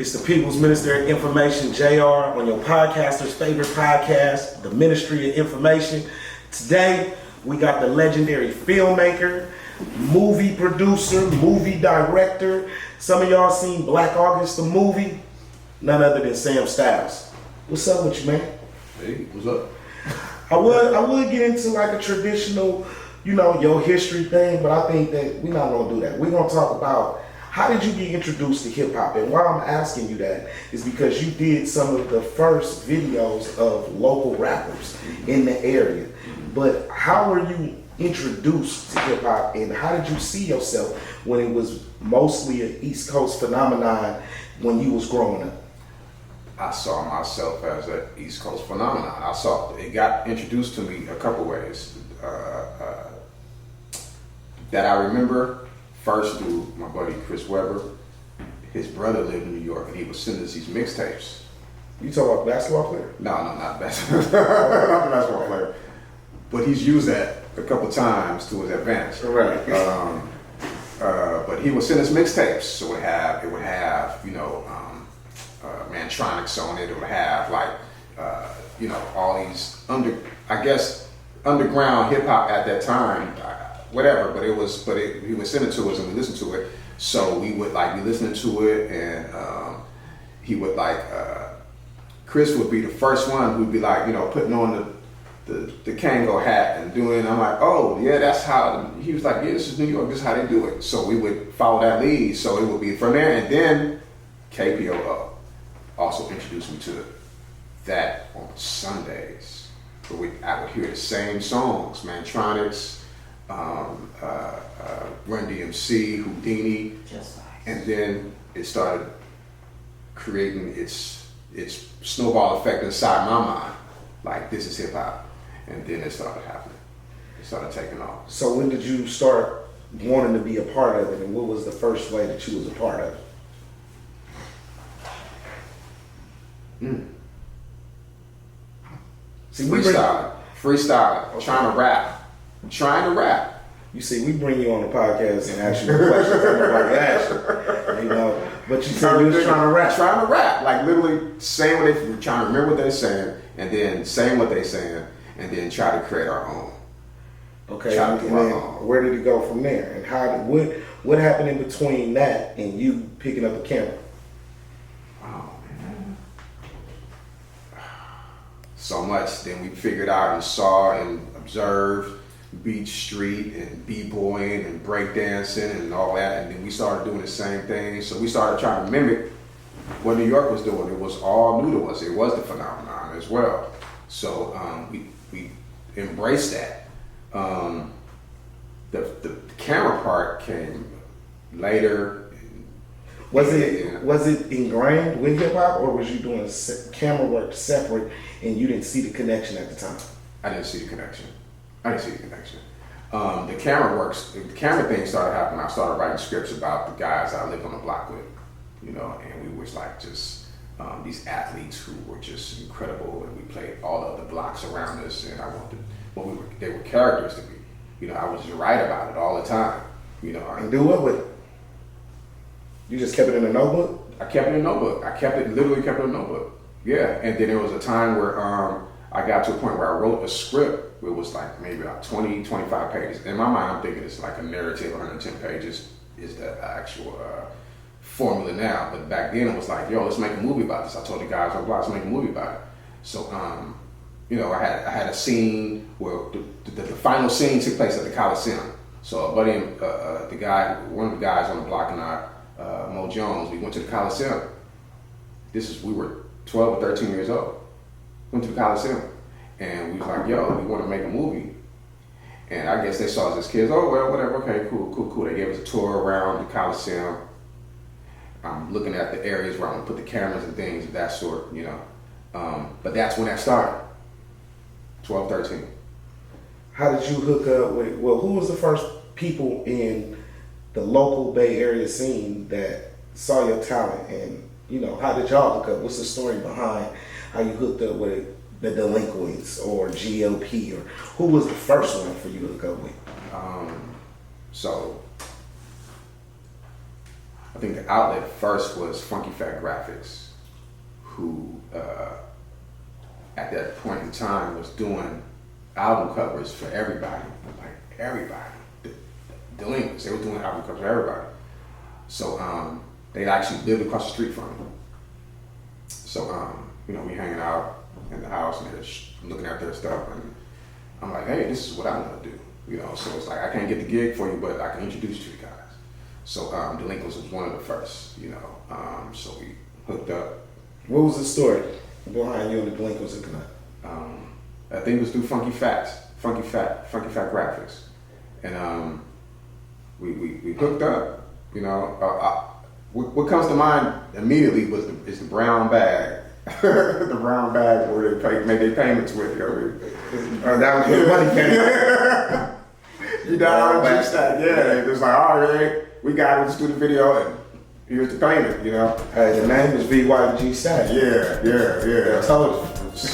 It's the People's Minister of Information, JR, on your podcaster's favorite podcast, the Ministry of Information. Today, we got the legendary filmmaker, movie producer, movie director. Some of y'all seen Black August, the movie. None other than Samm Styles. What's up with you, man? Hey, what's up? I would get into like a traditional, your history thing, but I think that we're not gonna do that. We're gonna talk about how did you get introduced to hip hop? And why I'm asking you that is because you did some of the first videos of local rappers in the area. But how were you introduced to hip hop, and how did you see yourself when it was mostly an East Coast phenomenon when you was growing up? I saw myself as an East Coast phenomenon. It got introduced to me a couple ways. That I remember first through my buddy Chris Webber. His brother lived in New York and he would send us these mixtapes. You talking about basketball player? No, not basketball. Not the basketball player. But he's used that a couple times to his advantage. Right. But he would send us mixtapes. So it would have Mantronics on it. It would have all these underground hip hop at that time, whatever. But he would send it to us and we listened to it. So we would be listening to it, and he would Chris would be the first one who'd be putting on the Kango hat and doing. I'm like, oh yeah, that's how. He was like, yeah, this is New York. This is how they do it. So we would follow that lead. So it would be from there, and then KPOO also introduced me to that on Sundays. Where I would hear the same songs, Mantronics, Run DMC, Houdini, and then it started creating its snowball effect inside my mind. Like, this is hip hop, and then it started happening. It started taking off. So when did you start wanting to be a part of it, and what was the first way that you was a part of it? See, freestyling, trying to rap. You see, we bring you on the podcast and ask you questions that nobody asked you, but you said you was trying to rap. Trying to rap, literally saying what they're trying to remember what they're saying, and then saying what they're saying, and then try to create our own. Okay, and then where did it go from there? And what happened in between that and you picking up a camera? Oh man, so much. Then we figured out and saw and observed Beach Street and b-boying and breakdancing and all that, and then we started doing the same thing. So we started trying to mimic what New York was doing. It was all new to us. It was the phenomenon as well. So we embraced that. The camera part came later. Was it ingrained with hip hop, or was you doing camera work separate and you didn't see the connection at the time? I didn't see the connection. The camera thing started happening. I started writing scripts about the guys I lived on the block with, and we was these athletes who were just incredible, and we played all of the blocks around us, and they were characters to me. I was just write about it all the time. And do what with it? You just kept it in a notebook? I kept it in a notebook. Literally kept it in a notebook. Yeah, and then there was a time where I got to a point where I wrote a script. It was maybe about 20, 25 pages. In my mind, I'm thinking it's like a narrative, 110 pages is the actual formula now. But back then it was like, yo, let's make a movie about this. I told the guys on the block, let's make a movie about it. So, I had a scene where the final scene took place at the Coliseum. So a buddy, one of the guys on the block and I, Mo Jones, we went to the Coliseum. We were 12 or 13 years old. Went to the Coliseum. And we was like, yo, we want to make a movie. And I guess they saw us as kids, oh, well, whatever, okay, cool. They gave us a tour around the Coliseum. I'm looking at the areas where I'm going to put the cameras and things of that sort, But that's when that started, 12, 13. How did you hook up with, who was the first people in the local Bay Area scene that saw your talent? And, how did y'all hook up? What's the story behind how you hooked up with the Delinquents or GOP, or who was the first one for you to hook up with? So I think the outlet first was Funky Phat Graphix, who at that point in time was doing album covers for everybody, like everybody. The Delinquents, they were doing album covers for everybody. So they actually lived across the street from me. So you know, we hanging out in the house and they're looking at their stuff, and I'm like, hey, this is what I want to do. You know, so it's like, I can't get the gig for you, but I can introduce you to the guys. So Delinquents was one of the first, you know. So we hooked up. What was the story behind you and the Delinquents hooking up? I think it was through Funky Phat Graphix, and we hooked up. You know, what comes to mind immediately is the brown bag, the brown bag where they made their payments with. You know, That was your money payment. You down on G-Stack, yeah. It was like, all right, we got it, let's do the video, and here's the payment, you know. Hey, the name is VYG Stack. Yeah. I told you.